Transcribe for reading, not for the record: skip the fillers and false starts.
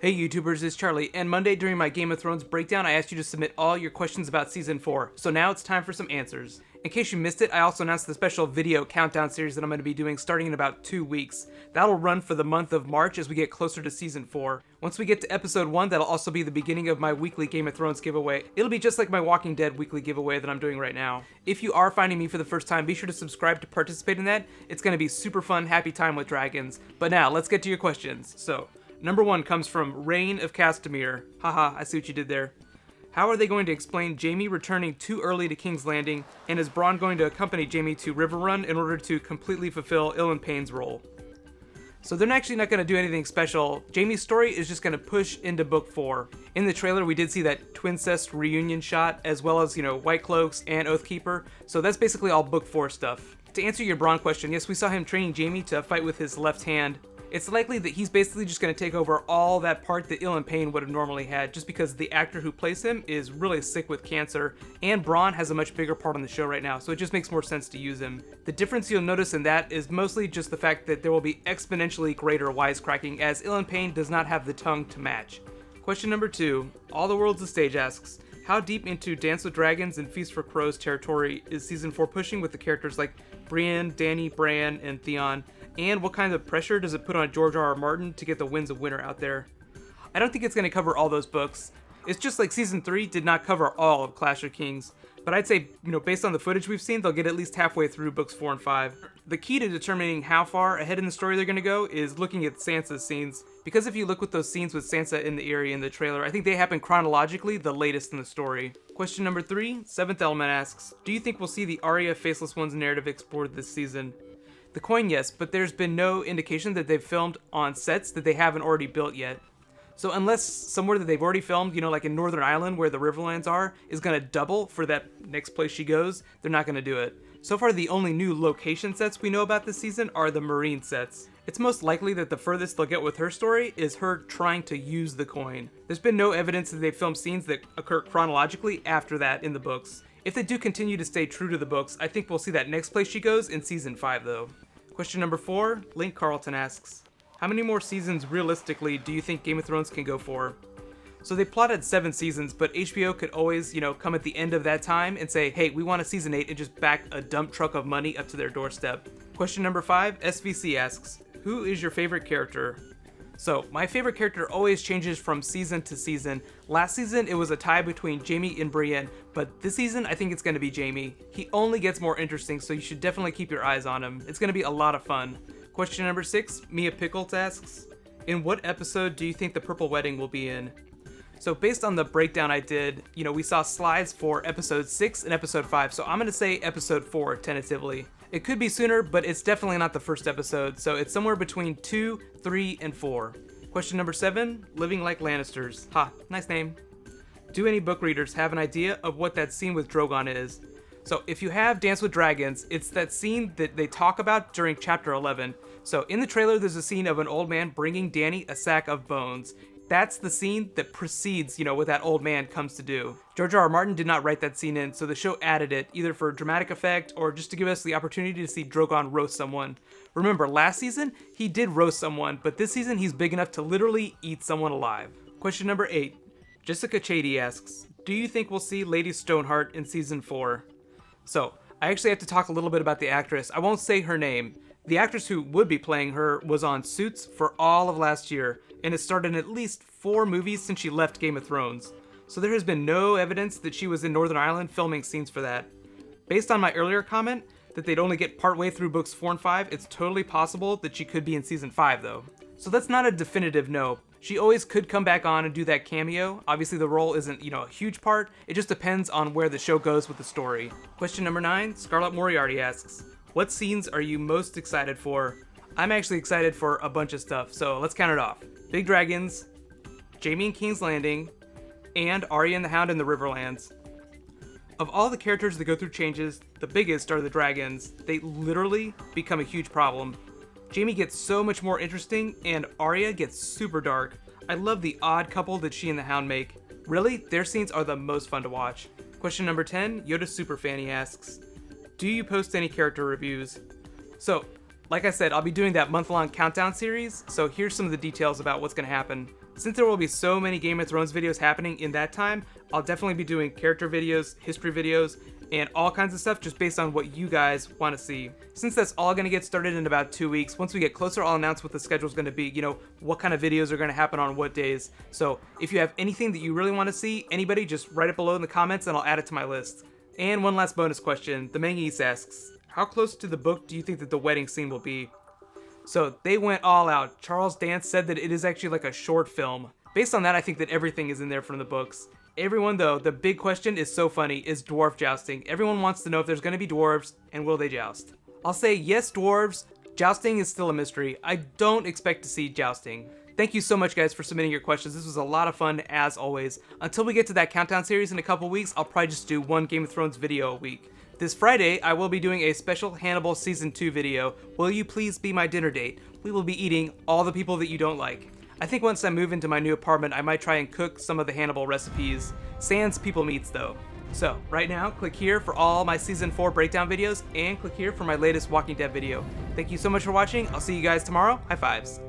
Hey YouTubers, it's Charlie, and Monday during my Game of Thrones breakdown I asked you to submit all your questions about Season 4, so now it's time for some answers. In case you missed it, I also announced the special video countdown series that I'm going to be doing starting in about 2 weeks. That'll run for the month of March as we get closer to Season 4. Once we get to Episode 1, that'll also be the beginning of my weekly Game of Thrones giveaway. It'll be just like my Walking Dead weekly giveaway that I'm doing right now. If you are finding me for the first time, be sure to subscribe to participate in that. It's going to be super fun, happy time with dragons. But now, let's get to your questions. So, number 1 comes from Reign of Castamere. Haha, I see what you did there. How are they going to explain Jaime returning too early to King's Landing, and is Bronn going to accompany Jaime to Riverrun in order to completely fulfill Ilyn Payne's role? So they're actually not going to do anything special. Jaime's story is just going to push into Book 4. In the trailer, we did see that Twincest reunion shot, as well as, White Cloaks and Oathkeeper, so that's basically all Book 4 stuff. To answer your Bronn question, yes, we saw him training Jaime to fight with his left hand. It's likely that he's basically just going to take over all that part that Ilyn Payne would have normally had, just because the actor who plays him is really sick with cancer, and Bronn has a much bigger part on the show right now, so it just makes more sense to use him. The difference you'll notice in that is mostly just the fact that there will be exponentially greater wisecracking, as Ilyn Payne does not have the tongue to match. Question number 2. All the World's a Stage asks, how deep into Dance with Dragons and Feast for Crows territory is Season 4 pushing with the characters like Brienne, Dany, Bran, and Theon? And what kind of pressure does it put on George R.R. Martin to get the Winds of Winter out there? I don't think it's going to cover all those books. It's just like Season 3 did not cover all of Clash of Kings. But I'd say, based on the footage we've seen, they'll get at least halfway through books 4 and 5. The key to determining how far ahead in the story they're going to go is looking at Sansa's scenes. Because if you look with those scenes with Sansa in the Eyrie in the trailer, I think they happen chronologically the latest in the story. Question number 3, Seventh Element asks, do you think we'll see the Arya Faceless Ones narrative explored this season? The coin, yes, but there's been no indication that they've filmed on sets that they haven't already built yet. So unless somewhere that they've already filmed, like in Northern Ireland where the Riverlands are, is going to double for that next place she goes, they're not going to do it. So far, the only new location sets we know about this season are the marine sets. It's most likely that the furthest they'll get with her story is her trying to use the coin. There's been no evidence that they've filmed scenes that occur chronologically after that in the books. If they do continue to stay true to the books, I think we'll see that next place she goes in Season 5 though. Question number 4, Link Carlton asks, how many more seasons realistically do you think Game of Thrones can go for? So they plotted 7 seasons, but HBO could always, come at the end of that time and say, hey, we want a season 8 and just back a dump truck of money up to their doorstep. Question number 5, SVC asks, who is your favorite character? So, my favorite character always changes from season to season. Last season, it was a tie between Jaime and Brienne, but this season, I think it's going to be Jaime. He only gets more interesting, so you should definitely keep your eyes on him. It's going to be a lot of fun. Question number 6, Mia Pickles asks, in what episode do you think the Purple Wedding will be in? So based on the breakdown I did, we saw slides for episode 6 and episode 5, so I'm going to say episode 4 tentatively. It could be sooner, but it's definitely not the first episode, so it's somewhere between 2, 3, and 4. Question number 7, Living Like Lannisters. Ha, nice name. Do any book readers have an idea of what that scene with Drogon is? So if you have Dance with Dragons, it's that scene that they talk about during chapter 11. So in the trailer, there's a scene of an old man bringing Dany a sack of bones. That's the scene that precedes, what that old man comes to do. George R.R. Martin did not write that scene in, so the show added it, either for dramatic effect or just to give us the opportunity to see Drogon roast someone. Remember, last season, he did roast someone, but this season he's big enough to literally eat someone alive. Question number 8. Jessica Chady asks, do you think we'll see Lady Stoneheart in Season 4? So, I actually have to talk a little bit about the actress. I won't say her name. The actress who would be playing her was on Suits for all of last year, and has starred in at least 4 movies since she left Game of Thrones. So there has been no evidence that she was in Northern Ireland filming scenes for that. Based on my earlier comment, that they'd only get partway through books 4 and 5, it's totally possible that she could be in Season 5 though. So that's not a definitive no. She always could come back on and do that cameo. Obviously the role isn't, a huge part, it just depends on where the show goes with the story. Question number 9, Scarlett Moriarty asks, what scenes are you most excited for? I'm actually excited for a bunch of stuff, so let's count it off. Big Dragons, Jaime and King's Landing, and Arya and the Hound in the Riverlands. Of all the characters that go through changes, the biggest are the dragons. They literally become a huge problem. Jaime gets so much more interesting, and Arya gets super dark. I love the odd couple that she and the Hound make. Really, their scenes are the most fun to watch. Question number 10, Yoda Superfanny asks, do you post any character reviews? So, Like I said, I'll be doing that month-long countdown series, so here's some of the details about what's going to happen. Since there will be so many Game of Thrones videos happening in that time, I'll definitely be doing character videos, history videos, and all kinds of stuff just based on what you guys want to see. Since that's all going to get started in about 2 weeks, once we get closer, I'll announce what the schedule's going to be, what kind of videos are going to happen on what days. So if you have anything that you really want to see, anybody, just write it below in the comments and I'll add it to my list. And one last bonus question. The Mangeese asks, how close to the book do you think that the wedding scene will be? So they went all out. Charles Dance said that it is actually like a short film. Based on that, I think that everything is in there from the books. Everyone, though, the big question is so funny, is dwarf jousting. Everyone wants to know if there's going to be dwarves, and will they joust? I'll say yes, dwarves. Jousting is still a mystery. I don't expect to see jousting. Thank you so much, guys, for submitting your questions. This was a lot of fun, as always. Until we get to that countdown series in a couple weeks, I'll probably just do one Game of Thrones video a week. This Friday, I will be doing a special Hannibal Season 2 video. Will you please be my dinner date? We will be eating all the people that you don't like. I think once I move into my new apartment, I might try and cook some of the Hannibal recipes. Sans people meats, though. So, right now, click here for all my Season 4 breakdown videos, and click here for my latest Walking Dead video. Thank you so much for watching. I'll see you guys tomorrow. High fives.